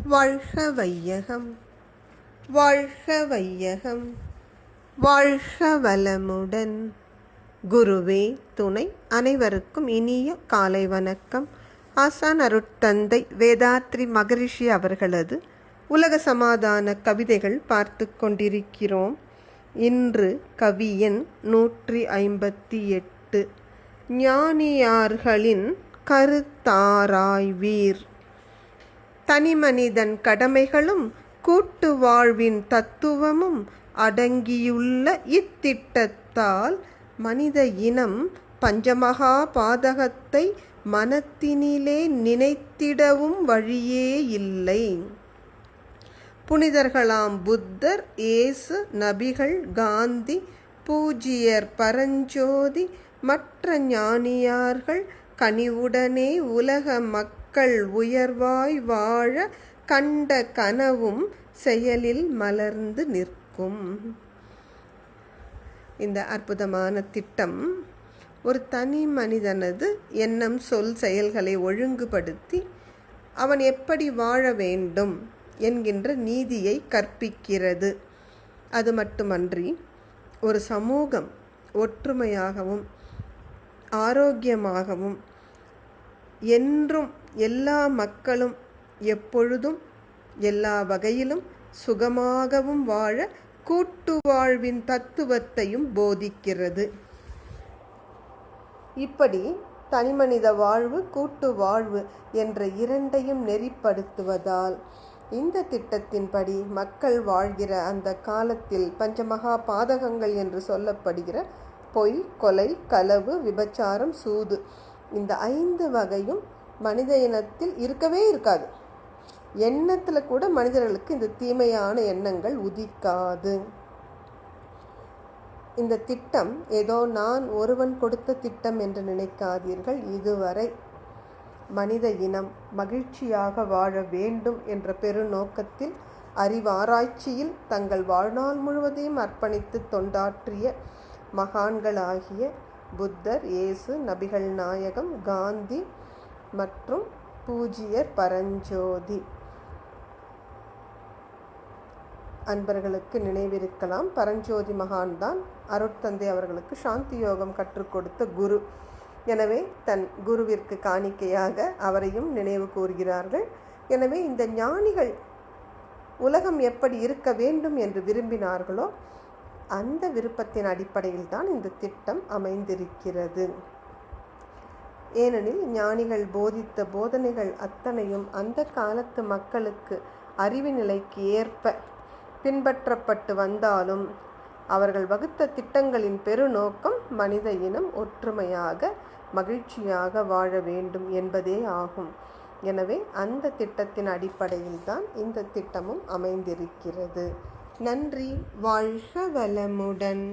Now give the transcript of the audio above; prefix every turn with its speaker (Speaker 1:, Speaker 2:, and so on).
Speaker 1: வாழ்க வையகம், வாழ்க வையகம், வாழ்க வளமுடன். குருவே துணை. அனைவருக்கும் இனிய காலை வணக்கம். ஆசான் அருட்தந்தை வேதாத்ரி மகரிஷி அவர்களது உலக சமாதான கவிதைகள் பார்த்து கொண்டிருக்கிறோம். இன்று கவி எண் 158. ஞானியார்களின் கருத்தாராய்வீர். தனிமனிதன் கடமைகளும் கூட்டு வாழ்வின் தத்துவமும் அடங்கியுள்ள இத்திட்டத்தால் மனித இனம் பஞ்சமகா பாதகத்தை மனத்தினிலே நினைத்திடவும் வழியே இல்லை. புனிதர்களாம் புத்தர், இயேசு, நபிகள், காந்தி, பூஜ்யர் பரஞ்சோதி, மற்ற ஞானியார்கள் கனிவுடனே உலக மக்கள் உயர்வாய் வாழ கண்ட கனவும் செயலில் மலர்ந்து நிற்கும். இந்த அற்புதமான திட்டம் ஒரு தனி மனிதனது எண்ணம், சொல், செயல்களை ஒழுங்குபடுத்தி அவன் எப்படி வாழ வேண்டும் என்கின்ற நீதியை கற்பிக்கிறது. அது மட்டுமன்றி ஒரு சமூகம் ஒற்றுமையாகவும் ஆரோக்கியமாகவும் என்றும் எல்லா மக்களும் எப்பொழுதும் எல்லா வகையிலும் சுகமாகவும் வாழ கூட்டு வாழ்வின் தத்துவத்தையும் போதிக்கிறது. இப்படி தனிமனித வாழ்வு, கூட்டு வாழ்வு என்ற இரண்டையும் நெறிப்படுத்துவதால் இந்த திட்டத்தின்படி மக்கள் வாழ்கிற அந்த காலத்தில் பஞ்சமகா பாதகங்கள் என்று சொல்லப்படுகிற பொய், கொலை, களவு, விபச்சாரம், சூது, இந்த 5 வகையும் மனித இனத்தில் இருக்கவே இருக்காது. எண்ணத்தில் கூட மனிதர்களுக்கு இந்த தீமையான எண்ணங்கள் உதிக்காது. இந்த திட்டம் ஏதோ நான் ஒருவன் கொடுத்த திட்டம் என்று நினைக்காதீர்கள். இதுவரை மனித இனம் மகிழ்ச்சியாக வாழ வேண்டும் என்ற பெருநோக்கத்தில் அறிவாராய்ச்சியில் தங்கள் வாழ்நாள் முழுவதையும் அர்ப்பணித்து தொண்டாற்றிய மகான்களாகிய புத்தர், இயேசு, நபிகள் நாயகம், காந்தி மற்றும் பூஜ்யர் பரஞ்சோதி அன்பர்களுக்கு நினைவிருக்கலாம். பரஞ்சோதி மகான் தான் அருட்தந்தை அவர்களுக்கு சாந்தி யோகம் கற்றுக் கொடுத்த குரு. எனவே தன் குருவிற்கு காணிக்கையாக அவரையும் நினைவு கூறுகிறார்கள். எனவே இந்த ஞானிகள் உலகம் எப்படி இருக்க வேண்டும் என்று விரும்பினார்களோ அந்த விருப்பத்தின் அடிப்படையில் தான் இந்த திட்டம் அமைந்திருக்கிறது. ஏனெனில் ஞானிகள் போதித்த போதனைகள் அத்தனையும் அந்த காலத்து மக்களுக்கு அறிவு நிலைக்கு ஏற்ப பின்பற்றப்பட்டு வந்தாலும் அவர்கள் வகுத்த திட்டங்களின் பெருநோக்கம் மனித இனம் ஒற்றுமையாக மகிழ்ச்சியாக வாழ வேண்டும் என்பதே ஆகும். எனவே அந்த திட்டத்தின் அடிப்படையில் தான் இந்த திட்டமும் அமைந்திருக்கிறது. நன்றி. வாழ்க வளமுடன்.